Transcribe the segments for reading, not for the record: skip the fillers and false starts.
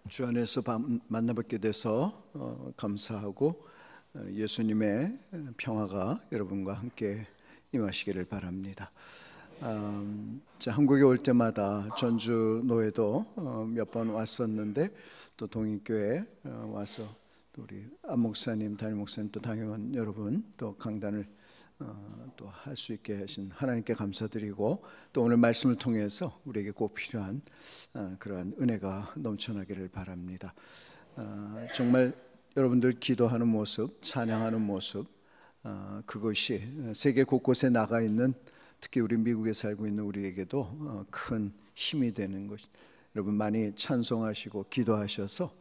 주 안에서 만나뵙게 돼서 감사하고 예수님의 평화가 여러분과 함께 임하시기를 바랍니다. 한국에 올 때마다 전주 노회도 몇 번 왔었는데 또 동익교회 와서 또 우리 안 목사님, 담임 목사님, 또 당회원 여러분 또 강단을 또 할 수 있게 하신 하나님께 감사드리고, 또 오늘 말씀을 통해서 우리에게 꼭 필요한 그러한 은혜가 넘쳐나기를 바랍니다. 정말 여러분들 기도하는 모습, 찬양하는 모습, 그것이 세계 곳곳에 나가 있는, 특히 우리 미국에 살고 있는 우리에게도 큰 힘이 되는 것. 여러분 많이 찬송하시고 기도하셔서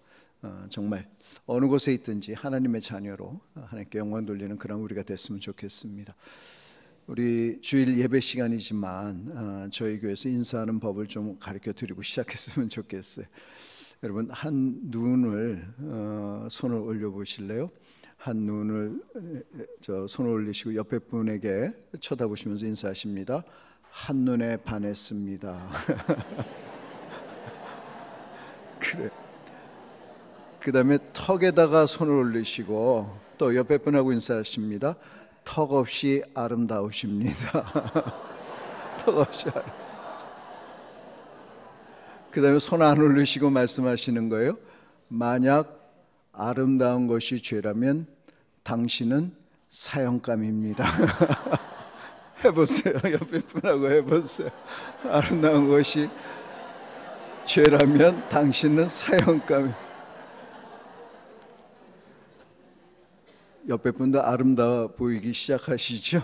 정말 어느 곳에 있든지 하나님의 자녀로 하나님께 영광 돌리는 그런 우리가 됐으면 좋겠습니다. 우리 주일 예배 시간이지만 저희 교회에서 인사하는 법을 좀 가르쳐 드리고 시작했으면 좋겠어요. 여러분 한 눈을 손을 올려 보실래요? 한 눈을 손을 올리시고 옆에 분에게 쳐다보시면서 인사하십니다. 한 눈에 반했습니다. 그래. 그 다음에 턱에다가 손을 올리시고 또 옆에 분하고 인사하십니다. 턱 없이 아름다우십니다. 턱 없이 그 다음에 손 안 올리시고 말씀하시는 거예요. 만약 아름다운 것이 죄라면 당신은 사형감입니다. 해보세요. 옆에 분하고 해보세요. 아름다운 것이 죄라면 당신은 사형감입니다. 옆에 분도 아름다워 보이기 시작하시죠?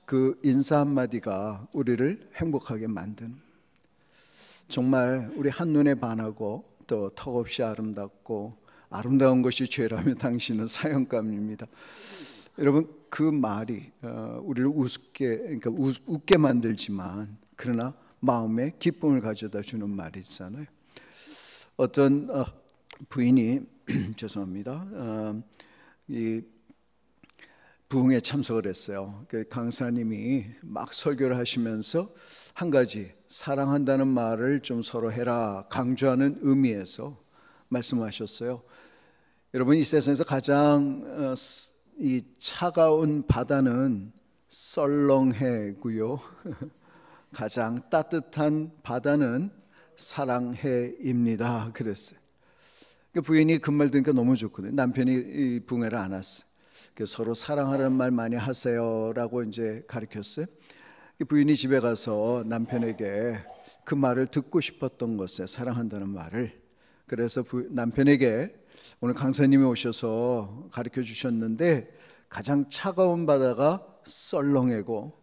그 인사 한마디가 우리를 행복하게 만드는, 정말 우리 한눈에 반하고 또 턱없이 아름답고 아름다운 것이 죄라면 당신은 사형감입니다. 여러분 그 말이 우리를 그러니까 웃게 만들지만 그러나 마음에 기쁨을 가져다 주는 말이 있잖아요. 어떤 부인이 죄송합니다. 이 부흥에 참석을 했어요. 그 강사님이 막 설교를 하시면서 한 가지 사랑한다는 말을 좀 서로 해라 강조하는 의미에서 말씀하셨어요. 여러분 이 세상에서 가장 이 차가운 바다는 썰렁해고요. 가장 따뜻한 바다는 사랑해입니다. 그랬어요. 그 부인이 그 말 들으니까 너무 좋거든요. 남편이 부흥회를 안 왔어요. 서로 사랑하라는 말 많이 하세요라고 이제 가르쳤어요. 부인이 집에 가서 남편에게 그 말을 듣고 싶었던 것에 사랑한다는 말을. 그래서 남편에게 오늘 강사님이 오셔서 가르쳐 주셨는데 가장 차가운 바다가 썰렁해고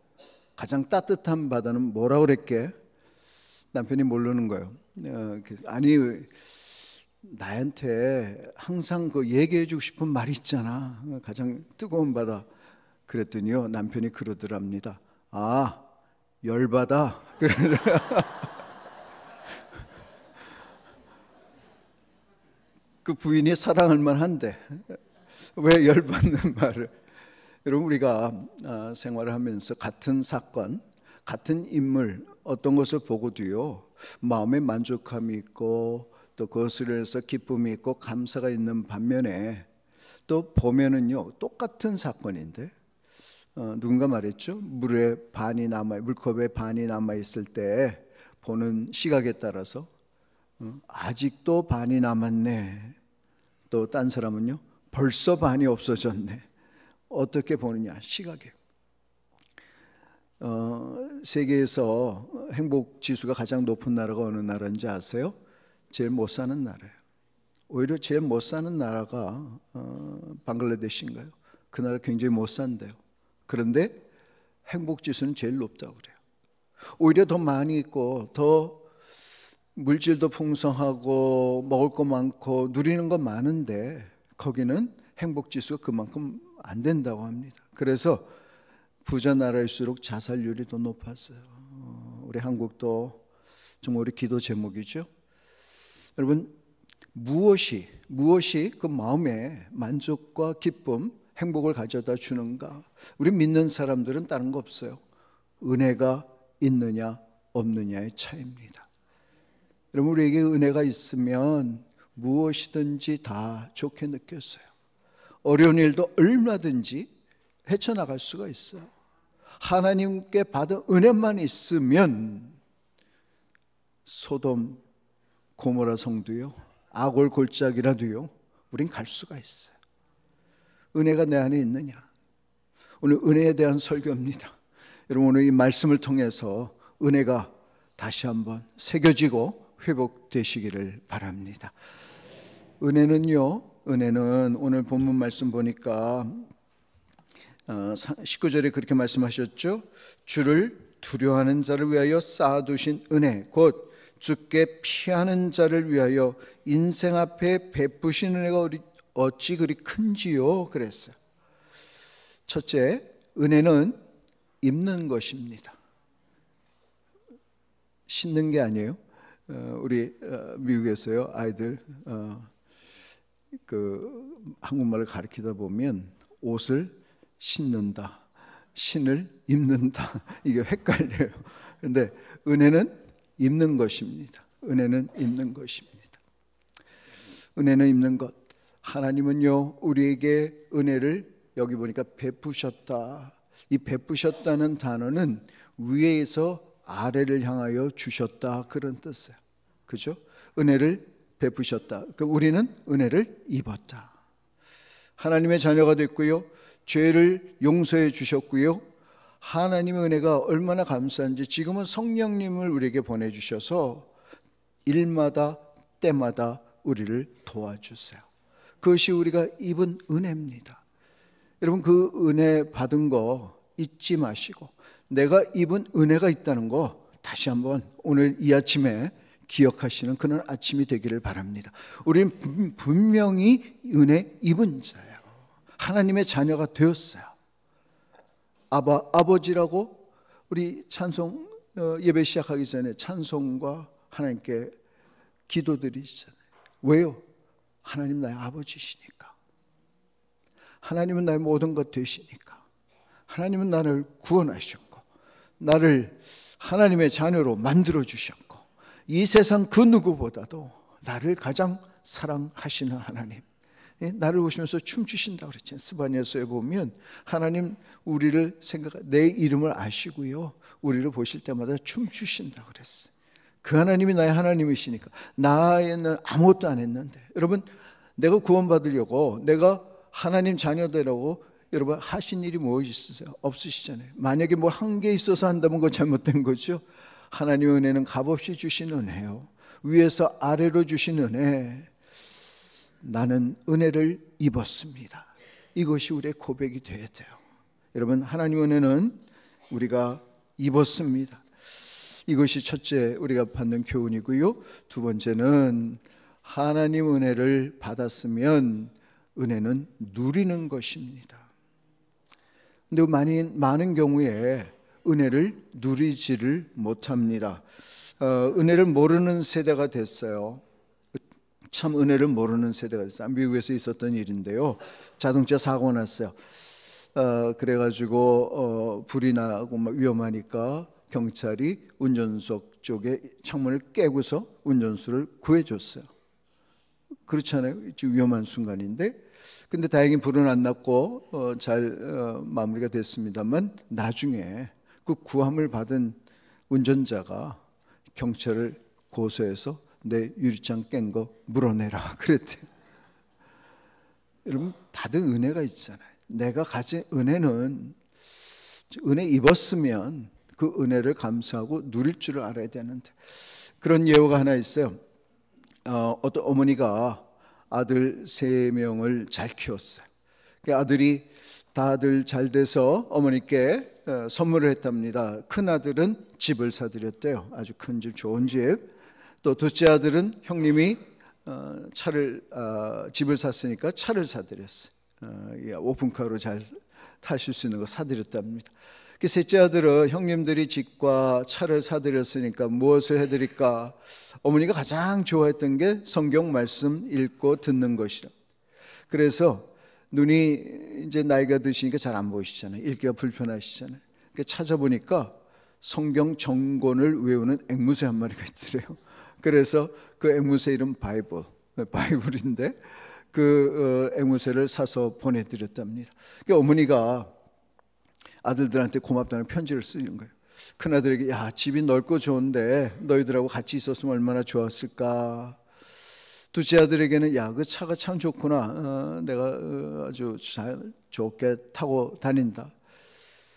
가장 따뜻한 바다는 뭐라고 그랬게? 남편이 모르는 거예요. 아니 나한테 항상 그 얘기해 주고 싶은 말이 있잖아. 가장 뜨거운 바다. 그랬더니요 남편이 그러더랍니다. 아 열바다. 그 부인이 사랑할 만한데 왜 열받는 말을. 여러분 우리가 생활을 하면서 같은 사건, 같은 인물, 어떤 것을 보고도요 마음에 만족함이 있고 또 그것을 해서 기쁨이 있고 감사가 있는 반면에 또 보면은요 똑같은 사건인데 누군가 말했죠. 물컵에 반이 남아 있을 때 보는 시각에 따라서 아직도 반이 남았네. 또 딴 사람은요 벌써 반이 없어졌네. 어떻게 보느냐 시각에. 세계에서 행복 지수가 가장 높은 나라가 어느 나라인지 아세요? 제일 못 사는 나라예요. 오히려 제일 못 사는 나라가 방글라데시인가요? 그 나라 굉장히 못 산대요. 그런데 행복 지수는 제일 높다고 그래요. 오히려 더 많이 있고 더 물질도 풍성하고 먹을 거 많고 누리는 거 많은데 거기는 행복 지수가 그만큼 안 된다고 합니다. 그래서 부자 나라일수록 자살률이 더 높았어요. 우리 한국도 정말 우리 기도 제목이죠. 여러분 무엇이 그 마음에 만족과 기쁨, 행복을 가져다 주는가? 우리 믿는 사람들은 다른 거 없어요. 은혜가 있느냐 없느냐의 차이입니다. 여러분, 우리에게 은혜가 있으면 무엇이든지 다 좋게 느꼈어요. 어려운 일도 얼마든지 헤쳐나갈 수가 있어요. 하나님께 받은 은혜만 있으면 소돔 고모라 성도요, 아골 골짜기라도요, 우린 갈 수가 있어요. 은혜가 내 안에 있느냐? 오늘 은혜에 대한 설교입니다. 여러분, 오늘 이 말씀을 통해서 은혜가 다시 한번 새겨지고 회복되시기를 바랍니다. 은혜는요, 은혜는 오늘 본문 말씀 보니까 19절에 그렇게 말씀하셨죠. 주를 두려워하는 자를 위하여 쌓아두신 은혜, 곧 주께 피하는 자를 위하여 인생 앞에 베푸신 은혜가 어찌 그리 큰지요, 그랬어요. 첫째, 은혜는 입는 것입니다. 신는 게 아니에요. 우리 미국에서요, 아이들 그 한국말을 가르치다 보면 옷을 신는다, 신을 입는다, 이게 헷갈려요. 근데 은혜는 입는 것입니다. 은혜는 입는 것입니다. 은혜는 입는 것. 하나님은요, 우리에게 은혜를 여기 보니까 베푸셨다. 이 베푸셨다는 단어는 위에서 아래를 향하여 주셨다, 그런 뜻이에요. 그죠? 은혜를 베푸셨다. 우리는 은혜를 입었다. 하나님의 자녀가 됐고요, 죄를 용서해 주셨고요, 하나님의 은혜가 얼마나 감사한지 지금은 성령님을 우리에게 보내주셔서 일마다 때마다 우리를 도와주세요. 그것이 우리가 입은 은혜입니다. 여러분, 그 은혜 받은 거 잊지 마시고 내가 입은 은혜가 있다는 거 다시 한번 오늘 이 아침에 기억하시는 그런 아침이 되기를 바랍니다. 우리는 분명히 은혜 입은 자예요. 하나님의 자녀가 되었어요. 아버지라고 우리 찬송 예배 시작하기 전에 찬송과 하나님께 기도드리잖아요. 왜요? 하나님 나의 아버지시니까. 하나님은 나의 모든 것 되시니까. 하나님은 나를 구원하셨고 나를 하나님의 자녀로 만들어 주셨고 이 세상 그 누구보다도 나를 가장 사랑하시는 하나님, 나를 보시면서 춤추신다고 그랬잖아요. 스바냐서에 보면 하나님 우리를 내 이름을 아시고요, 우리를 보실 때마다 춤추신다고 그랬어요. 그 하나님이 나의 하나님이시니까. 나에는 아무것도 안 했는데, 여러분, 내가 구원받으려고, 내가 하나님 자녀되라고 여러분 하신 일이 무엇이 있으세요? 없으시잖아요. 만약에 뭐 한 게 있어서 한다면 그건 잘못된 거죠. 하나님의 은혜는 값없이 주신 은혜요, 위에서 아래로 주신 은혜. 나는 은혜를 입었습니다. 이것이 우리의 고백이 되어야 돼요. 여러분, 하나님의 은혜는 우리가 입었습니다. 이것이 첫째 우리가 받는 교훈이고요. 두 번째는 하나님 은혜를 받았으면 은혜는 누리는 것입니다. 근데 많은 경우에 은혜를 누리지를 못합니다. 은혜를 모르는 세대가 됐어요. 참 은혜를 모르는 세대가 됐어요. 미국에서 있었던 일인데요. 자동차 사고 났어요. 그래가지고 불이 나고 막 위험하니까 경찰이 운전석 쪽에 창문을 깨고서 운전수를 구해줬어요. 그렇잖아요. 지금 위험한 순간인데, 근데 다행히 불은 안 났고 잘 마무리가 됐습니다만 나중에 그 구함을 받은 운전자가 경찰을 고소해서 내 유리창 깬 거 물어내라 그랬대요. 여러분, 다들 은혜가 있잖아요. 내가 가진 은혜는, 은혜 입었으면 그 은혜를 감사하고 누릴 줄을 알아야 되는데, 그런 예화가 하나 있어요. 어떤 어머니가 아들 3명을 잘 키웠어요. 그 아들이 다들 잘 돼서 어머니께 선물을 했답니다. 큰 아들은 집을 사드렸대요. 아주 큰 집, 좋은 집. 또 둘째 아들은 형님이 집을 샀으니까 차를 사드렸어요. 오픈카로 잘 타실 수 있는 거 사드렸답니다. 셋째 아들은 형님들이 집과 차를 사드렸으니까 무엇을 해드릴까? 어머니가 가장 좋아했던 게 성경 말씀 읽고 듣는 것이라. 그래서 눈이 이제 나이가 드시니까 잘 안 보이시잖아요. 읽기가 불편하시잖아요. 찾아보니까 성경 정권을 외우는 앵무새 한 마리가 있더래요. 그래서 그 앵무새 이름 바이블인데 그 앵무새를 사서 보내드렸답니다. 어머니가 아들들한테 고맙다는 편지를 쓰는 거예요. 큰아들에게 야, 집이 넓고 좋은데 너희들하고 같이 있었으면 얼마나 좋았을까. 둘째 아들에게는 야, 그 차가 참 좋구나. 내가 아주 좋게 타고 다닌다.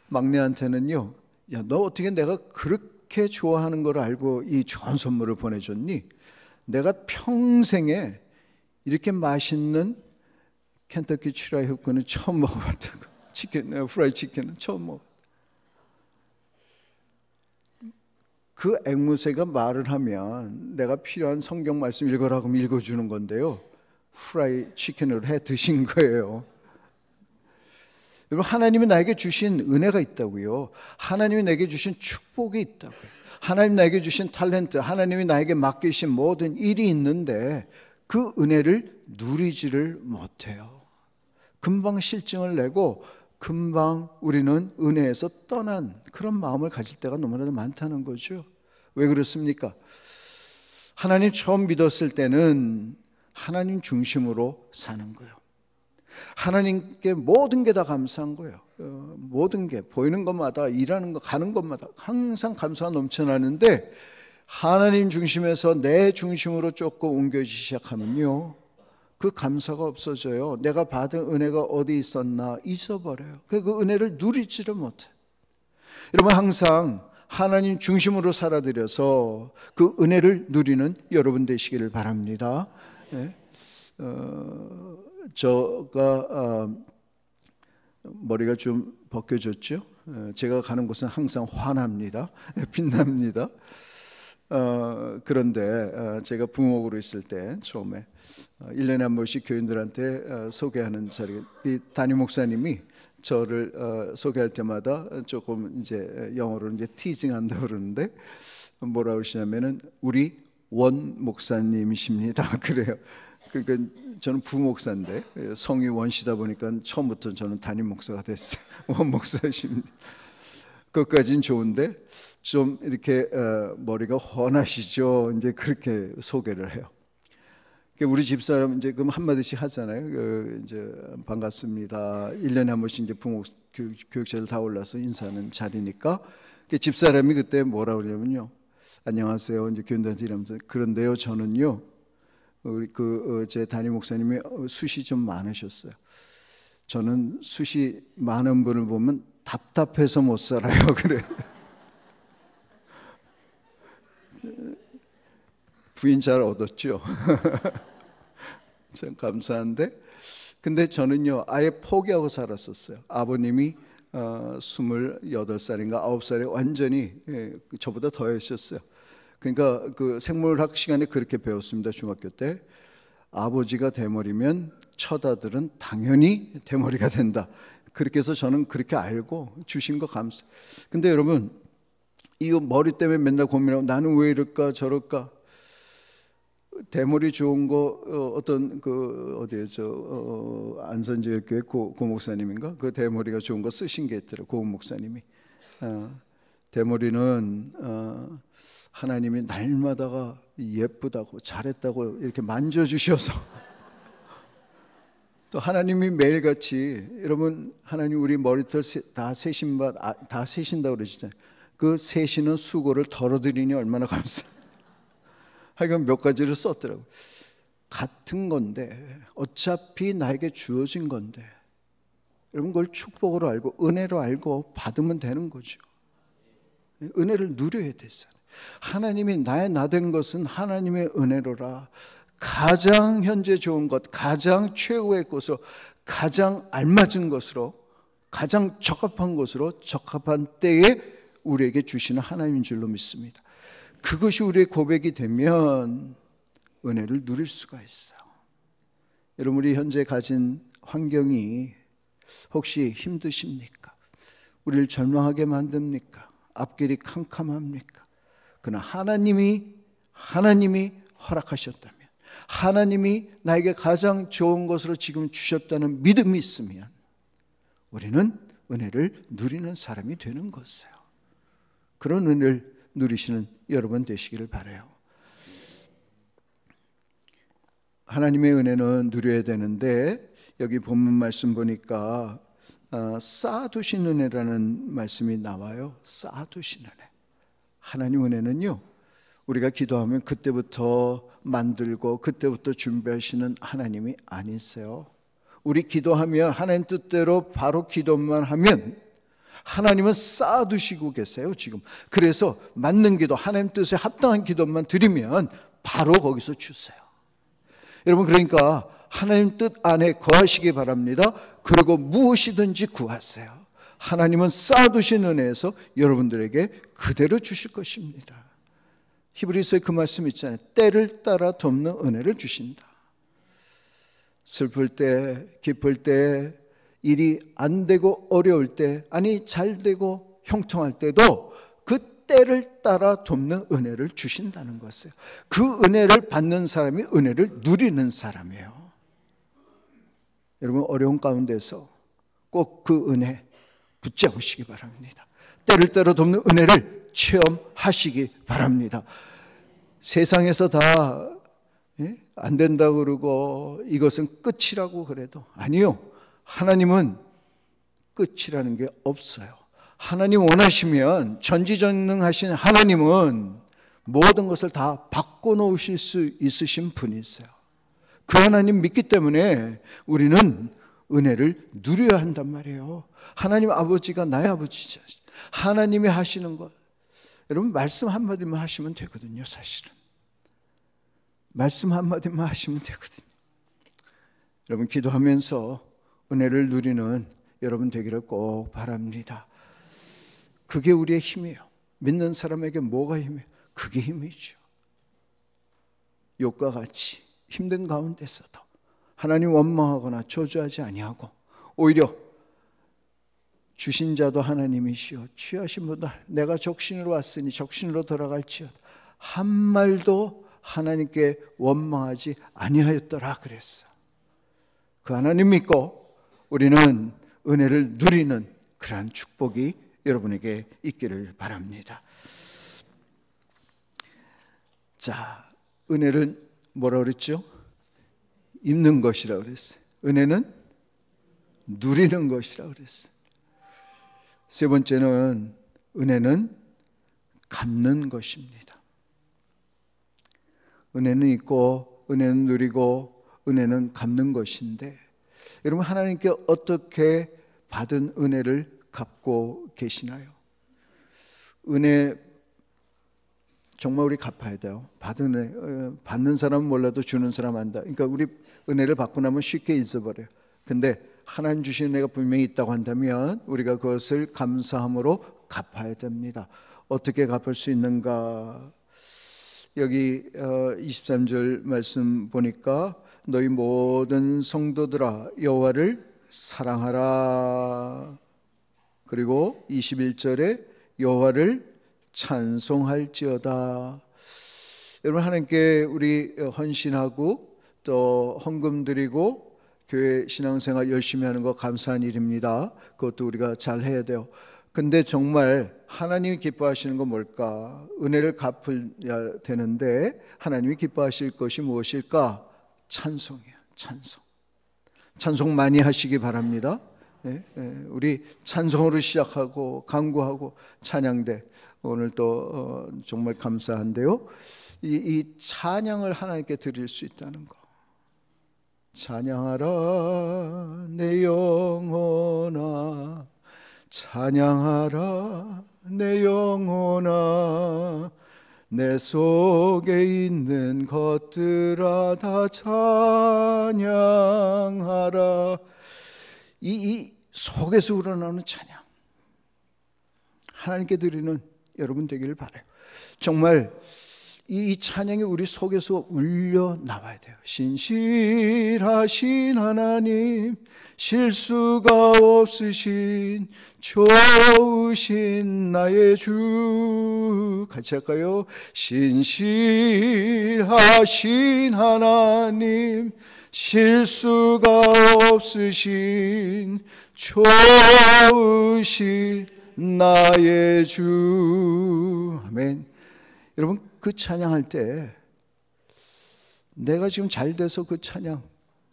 막내한테는요, 야, 너 어떻게 내가 그렇게 좋아하는 걸 알고 이 좋은 선물을 보내줬니? 내가 평생에 이렇게 맛있는 켄터키 프라이 후크는 처음 먹어봤다고. 프라이 치킨은 처음 먹어. 그 앵무새가 말을 하면 내가 필요한 성경 말씀 읽어라 그러면 읽어주는 건데요, 프라이 치킨을 해 드신 거예요. 여러분, 하나님이 나에게 주신 은혜가 있다고요. 하나님이 내게 주신 축복이 있다고요. 하나님 나에게 주신 탤런트, 하나님이 나에게 맡기신 모든 일이 있는데 그 은혜를 누리지를 못해요. 금방 실증을 내고 금방 우리는 은혜에서 떠난 그런 마음을 가질 때가 너무나도 많다는 거죠. 왜 그렇습니까? 하나님 처음 믿었을 때는 하나님 중심으로 사는 거예요. 하나님께 모든 게 다 감사한 거예요. 모든 게 보이는 것마다, 일하는 거, 가는 것마다 항상 감사가 넘쳐나는데 하나님 중심에서 내 중심으로 조금 옮겨지기 시작하면요, 그 감사가 없어져요. 내가 받은 은혜가 어디 있었나 잊어버려요. 그 은혜를 누리지를 못해. 여러분, 항상 하나님 중심으로 살아들여서 그 은혜를 누리는 여러분 되시기를 바랍니다. 네. 제가 머리가 좀 벗겨졌죠. 제가 가는 곳은 항상 환합니다. 빛납니다. 그런데 제가 부목으로 있을 때 처음에 1년에 한 번씩 교인들한테 소개하는 자리, 이 담임 목사님이 저를 소개할 때마다 조금 이제 영어로 이제 티징한다고 그러는데 뭐라 그러시냐면은 우리 원 목사님이십니다. 그래요. 그러니까 저는 부목사인데 성이 원시다 보니까 처음부터 저는 담임 목사가 됐어요. 원 목사십니다. 그것까지는 좋은데 좀 이렇게 머리가 훤하시죠. 이제 그렇게 소개를 해요. 우리 집사람 이제 그럼 한마디씩 하잖아요. 이제 반갑습니다. 1년에 한 번씩 이제 부목 교육자들 다 올라서 인사하는 자리니까 집사람이 그때 뭐라 그러냐면요, 안녕하세요. 이제 교인들한테 이러면서 그런데요, 저는요, 우리 제 담임 목사님이 숱이 좀 많으셨어요. 저는 숱이 많은 분을 보면 답답해서 못 살아요. 그래. 부인 잘 얻었죠. 참 감사한데, 근데 저는요 아예 포기하고 살았었어요. 아버님이 28살인가 9살에 완전히 저보다 더 하셨어요. 그러니까 그 생물학 시간에 그렇게 배웠습니다. 중학교 때 아버지가 대머리면 처다들은 당연히 대머리가 된다. 그렇게 해서 저는 그렇게 알고 주신 거 감사. 근데 여러분, 이거 머리 때문에 맨날 고민하고 나는 왜 이럴까 저럴까. 대머리 좋은 거 어떤 그 어디에 안선지교회 고 목사님인가 그 대머리가 좋은 거 쓰신 게 있더라고요. 고 목사님이 대머리는 하나님이 날마다가 예쁘다고 잘했다고 이렇게 만져주셔서 또 하나님이 매일같이, 여러분 하나님 우리 머리털 다 세신다고 그러시잖아요. 그 세시는 수고를 덜어드리니 얼마나 감사해요. 하여간 몇 가지를 썼더라고요. 같은 건데 어차피 나에게 주어진 건데 여러분 그걸 축복으로 알고 은혜로 알고 받으면 되는 거죠. 은혜를 누려야 됐어요. 하나님이 나의 나 된 것은 하나님의 은혜로라. 가장 현재 좋은 것, 가장 최고의 것으로, 가장 알맞은 것으로, 가장 적합한 것으로 적합한 때에 우리에게 주시는 하나님인 줄로 믿습니다. 그것이 우리의 고백이 되면 은혜를 누릴 수가 있어요. 여러분, 우리 현재 가진 환경이 혹시 힘드십니까? 우리를 절망하게 만듭니까? 앞길이 캄캄합니까? 그러나 하나님이 허락하셨다면, 하나님이 나에게 가장 좋은 것으로 지금 주셨다는 믿음이 있으면 우리는 은혜를 누리는 사람이 되는 것이에요. 그런 은혜를 누리시는 여러분 되시기를 바라요. 하나님의 은혜는 누려야 되는데 여기 본문 말씀 보니까 쌓아두신 은혜라는 말씀이 나와요. 쌓아두신 은혜. 하나님 은혜는요, 우리가 기도하면 그때부터 만들고 그때부터 준비하시는 하나님이 아니세요. 우리 기도하면 하나님 뜻대로 바로 기도만 하면 하나님은 쌓아두시고 계세요 지금. 그래서 맞는 기도, 하나님 뜻에 합당한 기도만 드리면 바로 거기서 주세요. 여러분, 그러니까 하나님 뜻 안에 거하시기 바랍니다. 그리고 무엇이든지 구하세요. 하나님은 쌓아두신 은혜에서 여러분들에게 그대로 주실 것입니다. 히브리서에 그 말씀 있잖아요. 때를 따라 돕는 은혜를 주신다. 슬플 때, 기쁠 때, 일이 안 되고 어려울 때, 아니 잘 되고 형통할 때도 그 때를 따라 돕는 은혜를 주신다는 것이에요. 그 은혜를 받는 사람이 은혜를 누리는 사람이에요. 여러분, 어려운 가운데서 꼭 그 은혜 붙잡으시기 바랍니다. 때를 따라 돕는 은혜를 체험하시기 바랍니다. 세상에서 다 안 된다고 그러고 이것은 끝이라고 그래도 아니요. 하나님은 끝이라는 게 없어요. 하나님 원하시면, 전지전능하신 하나님은 모든 것을 다 바꿔놓으실 수 있으신 분이세요. 그 하나님 믿기 때문에 우리는 은혜를 누려야 한단 말이에요. 하나님 아버지가 나의 아버지죠. 하나님이 하시는 것, 여러분 말씀 한마디만 하시면 되거든요. 사실은 말씀 한마디만 하시면 되거든요. 여러분, 기도하면서 은혜를 누리는 여러분 되기를 꼭 바랍니다. 그게 우리의 힘이에요. 믿는 사람에게 뭐가 힘이에요? 그게 힘이죠. 욥과 같이 힘든 가운데서도 하나님 원망하거나 저주하지 아니하고 오히려 주신 자도 하나님이시여 취하신 분도 내가 적신으로 왔으니 적신으로 돌아갈지어다 한 말도 하나님께 원망하지 아니하였더라 그랬어. 그 하나님 믿고 우리는 은혜를 누리는 그러한 축복이 여러분에게 있기를 바랍니다. 자, 은혜는 뭐라 그랬죠? 입는 것이라 그랬어요. 은혜는 누리는 것이라 그랬어요. 세 번째는 은혜는 갚는 것입니다. 은혜는 있고 은혜는 누리고 은혜는 갚는 것인데, 여러분 하나님께 어떻게 받은 은혜를 갚고 계시나요? 은혜 정말 우리 갚아야 돼요. 받은 은혜, 받는 사람은 몰라도 주는 사람 안다. 그러니까 우리 은혜를 받고 나면 쉽게 잊어버려요. 근데 하나님 주신 은혜가 분명히 있다고 한다면 우리가 그것을 감사함으로 갚아야 됩니다. 어떻게 갚을 수 있는가? 여기 23절 말씀 보니까 너희 모든 성도들아 여호와를 사랑하라. 그리고 21절에 여호와를 찬송할지어다. 여러분, 하나님께 우리 헌신하고 또 헌금 드리고 교회 신앙생활 열심히 하는 거 감사한 일입니다. 그것도 우리가 잘 해야 돼요. 근데 정말 하나님이 기뻐하시는 건 뭘까? 은혜를 갚아야 되는데 하나님이 기뻐하실 것이 무엇일까? 찬송이에요. 찬송. 찬송 많이 하시기 바랍니다. 우리 찬송으로 시작하고 간구하고 찬양대 오늘 또 정말 감사한데요. 이 찬양을 하나님께 드릴 수 있다는 거. 찬양하라 내 영혼아, 찬양하라 내 영혼아, 내 속에 있는 것들아 다 찬양하라. 이 속에서 우러나오는 찬양, 하나님께 드리는 여러분 되기를 바라요. 정말 이 찬양이 우리 속에서 울려 나와야 돼요. 신실하신 하나님, 실수가 없으신 좋으신 나의 주. 같이 할까요? 신실하신 하나님, 실수가 없으신 좋으신 나의 주. 아멘. 여러분, 그 찬양할 때 내가 지금 잘 돼서 그 찬양,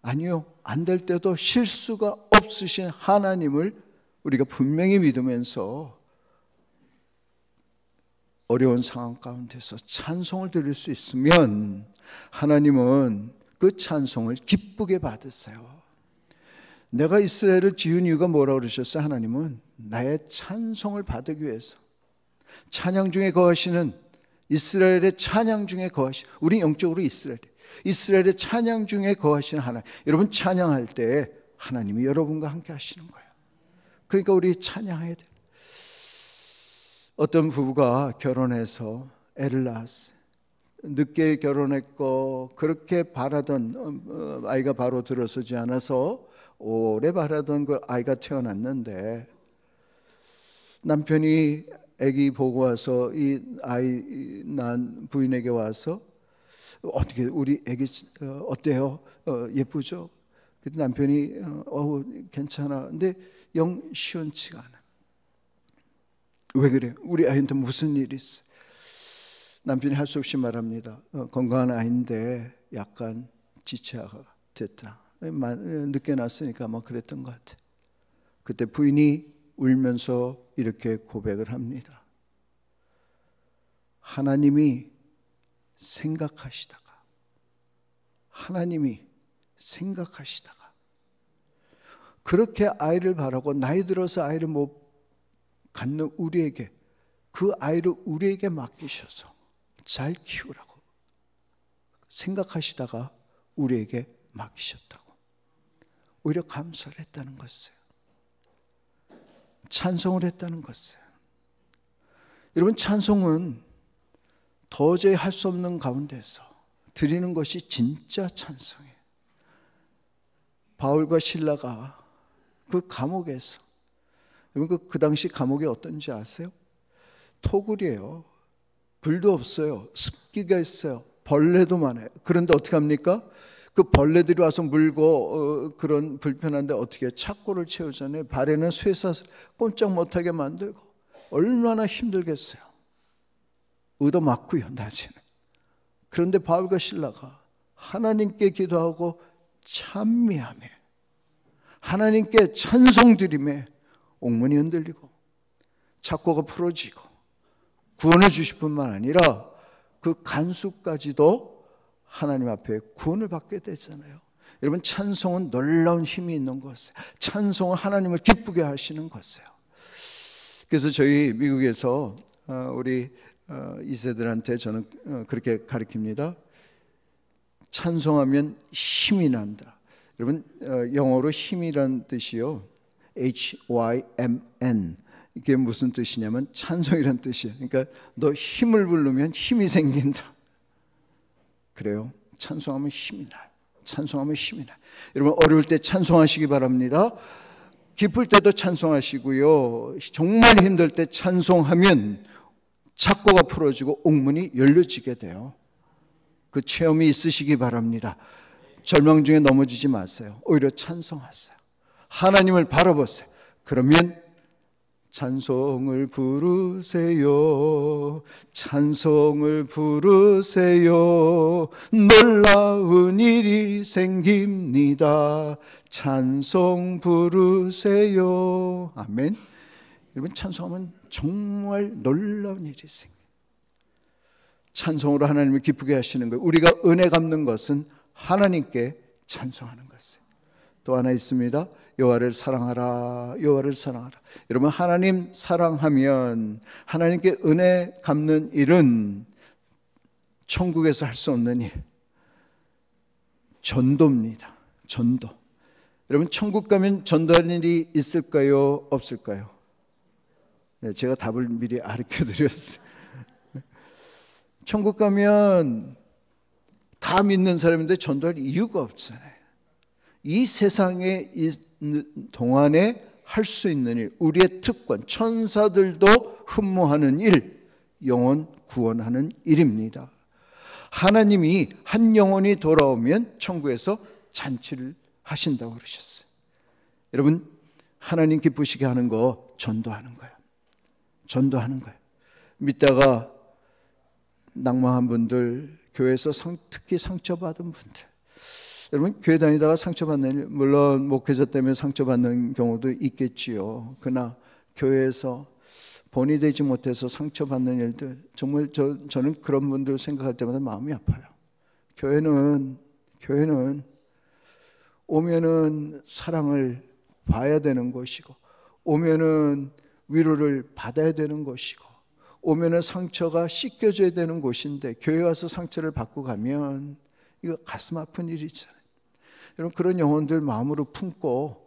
아니요, 안 될 때도 실수가 없으신 하나님을 우리가 분명히 믿으면서 어려운 상황 가운데서 찬송을 드릴 수 있으면 하나님은 그 찬송을 기쁘게 받으세요. 내가 이스라엘을 지은 이유가 뭐라고 그러셨어요? 하나님은 나의 찬송을 받기 위해서, 찬양 중에 거하시는, 이스라엘의 찬양 중에 거하시는, 우린 영적으로 이스라엘의 찬양 중에 거하시는 하나님. 여러분 찬양할 때 하나님이 여러분과 함께 하시는 거예요. 그러니까 우리 찬양해야 돼요. 어떤 부부가 결혼해서 애를 낳았어요. 늦게 결혼했고 그렇게 바라던 아이가 바로 들어서지 않아서 오래 바라던 그 아이가 태어났는데, 남편이 아기 보고 와서 이 아이 낳은 부인에게 와서 어떻게 우리 아기 어때요? 예쁘죠? 그때 남편이 괜찮아. 근데 영 시원치가 않아. 왜 그래? 우리 아이한테 무슨 일이 있어? 남편이 할 수 없이 말합니다. 건강한 아이인데 약간 지체가 됐다. 늦게 났으니까 뭐 그랬던 것 같아. 그때 부인이 울면서 이렇게 고백을 합니다. 하나님이 생각하시다가 그렇게 아이를 바라고 나이 들어서 아이를 못 갖는 우리에게, 그 아이를 우리에게 맡기셔서 잘 키우라고 생각하시다가 우리에게 맡기셨다고 오히려 감사를 했다는 것이에요. 찬송을 했다는 것이에요. 여러분 찬송은 도저히 할 수 없는 가운데서 드리는 것이 진짜 찬송이에요. 바울과 실라가 그 감옥에서, 여러분 그 당시 감옥이 어떤지 아세요? 토굴이에요. 불도 없어요. 습기가 있어요. 벌레도 많아요. 그런데 어떻게 합니까? 그 벌레들이 와서 물고 그런 불편한데 어떻게 착고를 채우잖아요. 발에는 쇠사슬 꼼짝 못하게 만들고. 얼마나 힘들겠어요. 얻어맞고요, 낮에는. 그런데 바울과 실라가 하나님께 기도하고 찬미하며 하나님께 찬송드리며 옥문이 흔들리고 착고가 풀어지고 구원을 주실 뿐만 아니라 그 간수까지도 하나님 앞에 구원을 받게 되잖아요. 여러분 찬송은 놀라운 힘이 있는 것이에요. 찬송은 하나님을 기쁘게 하시는 것이에요. 그래서 저희 미국에서 우리 2세들한테 저는 그렇게 가르칩니다. 찬송하면 힘이 난다. 여러분 영어로 힘이란 뜻이요, HYMN. 이게 무슨 뜻이냐면 찬송이란 뜻이에요. 그러니까 너 힘을 부르면 힘이 생긴다. 그래요. 찬송하면 힘이 나요. 찬송하면 힘이 나요. 여러분 어려울 때 찬송하시기 바랍니다. 기쁠 때도 찬송하시고요. 정말 힘들 때 찬송하면 착고가 풀어지고 옥문이 열려지게 돼요. 그 체험이 있으시기 바랍니다. 절망 중에 넘어지지 마세요. 오히려 찬송하세요. 하나님을 바라보세요. 그러면 찬송을 부르세요. 찬송을 부르세요. 놀라운 일이 생깁니다. 찬송 부르세요. 아멘. 여러분 찬송하면 정말 놀라운 일이 생겨요. 찬송으로 하나님을 기쁘게 하시는 거예요. 우리가 은혜 갚는 것은 하나님께 찬송하는 것이에요. 또 하나 있습니다. 여호와를 사랑하라. 여호와를 사랑하라. 여러분 하나님 사랑하면 하나님께 은혜 갚는 일은 천국에서 할 수 없는 일, 전도입니다. 전도. 여러분 천국 가면 전도하는 일이 있을까요? 없을까요? 네, 제가 답을 미리 알려드렸어요. 천국 가면 다 믿는 사람인데 전도할 이유가 없잖아요. 이 세상에 있는 동안에 할 수 있는 일, 우리의 특권, 천사들도 흠모하는 일, 영혼 구원하는 일입니다. 하나님이 한 영혼이 돌아오면 천국에서 잔치를 하신다고 그러셨어요. 여러분 하나님 기쁘시게 하는 거 전도하는 거예요. 전도하는 거예요. 믿다가 낭망한 분들, 교회에서 특히 상처받은 분들, 여러분 교회 다니다가 상처받는 일, 물론 목회자 때문에 상처받는 경우도 있겠지요. 그러나 교회에서 본이 되지 못해서 상처받는 일들, 정말 저는 그런 분들 생각할 때마다 마음이 아파요. 교회는 오면은 사랑을 봐야 되는 것이고, 오면은 위로를 받아야 되는 것이고, 오면은 상처가 씻겨져야 되는 곳인데, 교회 와서 상처를 받고 가면 이거 가슴 아픈 일이잖아요. 여러분 그런 영혼들 마음으로 품고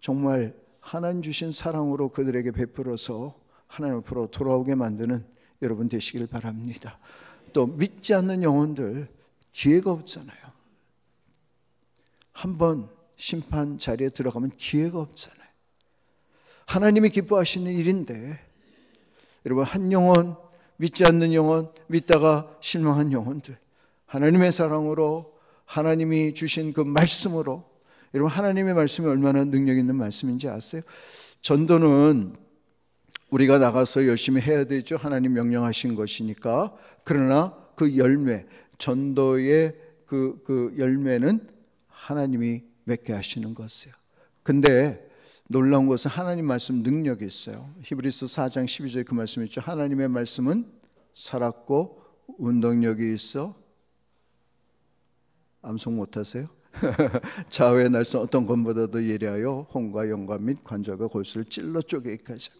정말 하나님 주신 사랑으로 그들에게 베풀어서 하나님 앞으로 돌아오게 만드는 여러분 되시길 바랍니다. 또 믿지 않는 영혼들 기회가 없잖아요. 한번 심판 자리에 들어가면 기회가 없잖아요. 하나님이 기뻐하시는 일인데, 여러분 한 영혼, 믿지 않는 영혼, 믿다가 실망한 영혼들, 하나님의 사랑으로, 하나님이 주신 그 말씀으로, 여러분 하나님의 말씀이 얼마나 능력 있는 말씀인지 아세요? 전도는 우리가 나가서 열심히 해야 되죠. 하나님 명령하신 것이니까. 그러나 그 열매, 전도의 그 열매는 하나님이 맺게 하시는 것이에요. 근데 놀라운 것은 하나님 말씀 능력이 있어요. 히브리서 4장 12절 그 말씀이 있죠. 하나님의 말씀은 살았고 운동력이 있어. 암송 못하세요? 좌우의 날선 어떤 것보다도 예리하여 혼과 영과 및 관절과 골수를 찔러 쪼개기까지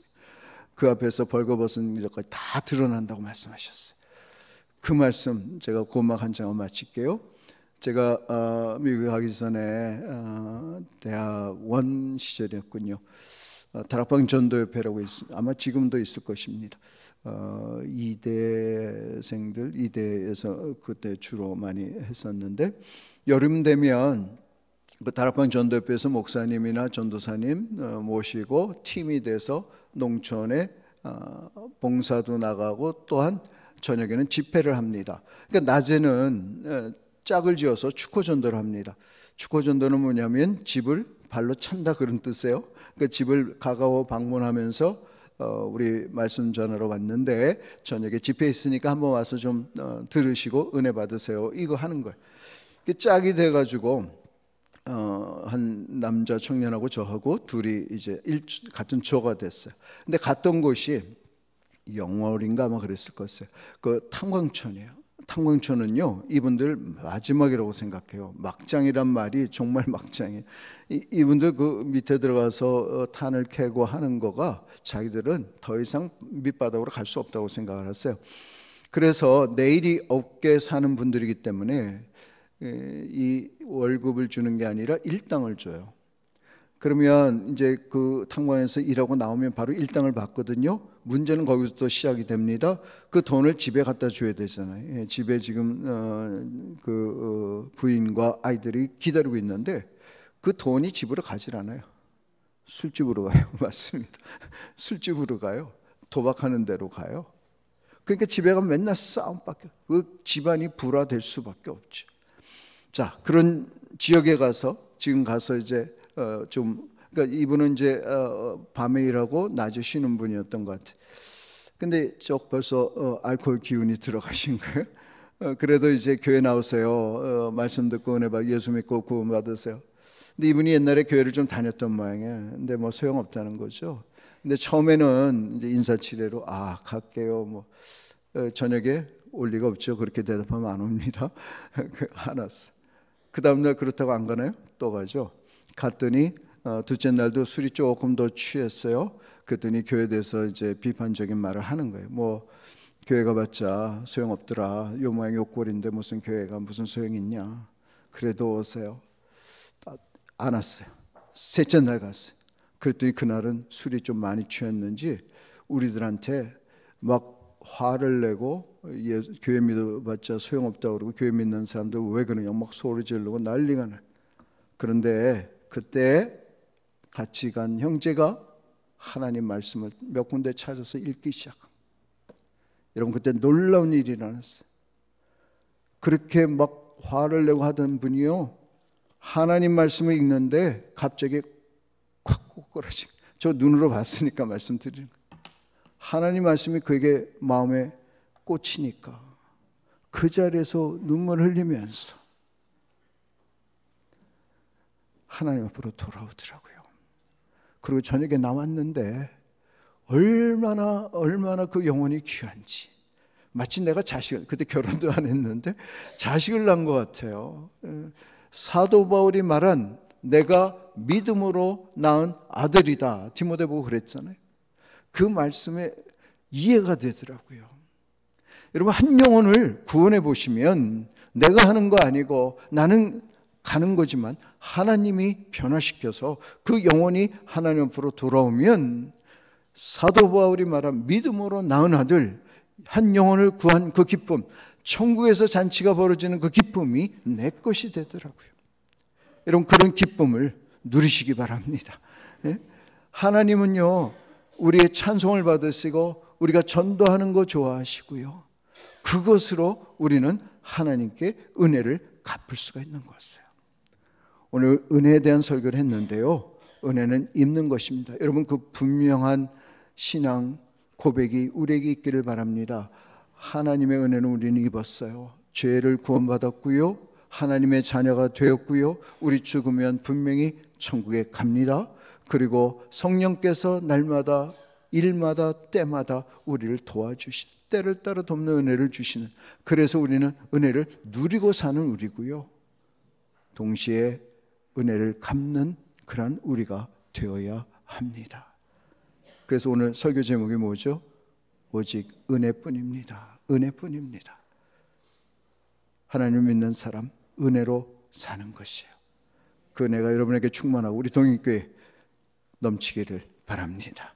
그 앞에서 벌거벗은 이것까지 다 드러난다고 말씀하셨어요. 그 말씀 제가 고막 한 장을 마칠게요. 제가 미국에 가기 전에 대학원 시절이었군요. 다락방 전도협회라고 있습니다. 아마 지금도 있을 것입니다. 이대생들, 이대에서 그때 주로 많이 했었는데, 여름 되면 그 다락방 전도협회에서 목사님이나 전도사님 모시고 팀이 돼서 농촌에 봉사도 나가고, 또한 저녁에는 집회를 합니다. 그러니까 낮에는 짝을 지어서 축호전도를 합니다. 축호전도는 뭐냐면 집을 발로 찬다 그런 뜻이에요. 그 집을 가까워 방문하면서 우리 말씀 전하러 왔는데 저녁에 집회 있으니까 한번 와서 좀 들으시고 은혜 받으세요. 이거 하는 거예요. 짝이 돼가지고 한 남자 청년하고 저하고 둘이 이제 같은 조가 됐어요. 근데 갔던 곳이 영월인가 아마 그랬을 것이에요. 그 탄광촌이에요. 탄광촌은요, 이분들 마지막이라고 생각해요. 막장이란 말이 정말 막장이에요. 이분들 그 밑에 들어가서 탄을 캐고 하는 거가 자기들은 더 이상 밑바닥으로 갈 수 없다고 생각을 했어요. 그래서 내일이 없게 사는 분들이기 때문에 이 월급을 주는 게 아니라 일당을 줘요. 그러면 이제 그 탄광에서 일하고 나오면 바로 일당을 받거든요. 문제는 거기서부터 시작이 됩니다. 그 돈을 집에 갖다 줘야 되잖아요. 집에 지금 부인과 아이들이 기다리고 있는데 그 돈이 집으로 가질 않아요. 술집으로 가요. 맞습니다. 술집으로 가요. 도박하는 데로 가요. 그러니까 집에 가면 맨날 싸움밖에, 그 집안이 불화될 수밖에 없죠. 자, 그런 지역에 가서 지금 가서 이제 그러니까 이분은 이제 밤에 일하고 낮에 쉬는 분이었던 것 같아요. 근데 벌써 알코올 기운이 들어가신 거예요. 그래도 이제 교회 나오세요. 말씀 듣고 은혜 받고 예수 믿고 구원 받으세요. 근데 이분이 옛날에 교회를 좀 다녔던 모양이에요. 근데 뭐 소용없다는 거죠. 근데 처음에는 이제 인사치레로 갈게요. 뭐 저녁에 올 리가 없죠. 그렇게 대답하면 안 옵니다. 안 왔어. 그 다음날 그렇다고 안 가나요? 또 가죠. 갔더니 둘째 날도 술이 조금 더 취했어요. 그랬더니 교회에 대해서 이제 비판적인 말을 하는 거예요. 뭐 교회 가봤자 소용없더라. 요 모양 요 꼴인데 무슨 교회가 무슨 소용이 있냐. 그래도 오세요. 안 왔어요. 셋째 날 갔어요. 그랬더니 그날은 술이 좀 많이 취했는지 우리들한테 막 화를 내고 교회 믿어봤자 소용없다고 그러고 교회 믿는 사람들 왜 그러냐 막 소리 지르고 난리가 나요. 그런데 그때 같이 간 형제가 하나님 말씀을 몇 군데 찾아서 읽기 시작합니다. 여러분 그때 놀라운 일이 일어났어요. 그렇게 막 화를 내고 하던 분이요, 하나님 말씀을 읽는데 갑자기 콱 꼬꾸라지. 저 눈으로 봤으니까 말씀드리는 거예요. 하나님 말씀이 그에게 마음에 꽂히니까 그 자리에서 눈물을 흘리면서 하나님 앞으로 돌아오더라고요. 그리고 저녁에 나왔는데 얼마나 그 영혼이 귀한지, 마치 내가 자식을, 그때 결혼도 안 했는데 자식을 낳은 것 같아요. 사도 바울이 말한 내가 믿음으로 낳은 아들이다, 디모데 보고 그랬잖아요. 그 말씀에 이해가 되더라고요. 여러분, 한 영혼을 구원해 보시면 내가 하는 거 아니고 나는 가는 거지만 하나님이 변화시켜서 그 영혼이 하나님 앞으로 돌아오면 사도 바울이 말한 믿음으로 낳은 아들, 한 영혼을 구한 그 기쁨, 천국에서 잔치가 벌어지는 그 기쁨이 내 것이 되더라고요. 여러분, 그런 기쁨을 누리시기 바랍니다. 하나님은요, 우리의 찬송을 받으시고 우리가 전도하는 거 좋아하시고요, 그것으로 우리는 하나님께 은혜를 갚을 수가 있는 것이에요. 오늘 은혜에 대한 설교를 했는데요, 은혜는 입는 것입니다. 여러분, 그 분명한 신앙 고백이 우리에게 있기를 바랍니다. 하나님의 은혜는 우리는 입었어요. 죄를 구원받았고요, 하나님의 자녀가 되었고요, 우리 죽으면 분명히 천국에 갑니다. 그리고 성령께서 날마다 일마다 때마다 우리를 도와주신, 때를 따라 돕는 은혜를 주시는, 그래서 우리는 은혜를 누리고 사는 우리고요, 동시에 은혜를 갚는 그런 우리가 되어야 합니다. 그래서 오늘 설교 제목이 뭐죠? 오직 은혜뿐입니다. 은혜뿐입니다. 하나님을 믿는 사람, 은혜로 사는 것이에요. 그 은혜가 여러분에게 충만하고 우리 동익교회 넘치기를 바랍니다.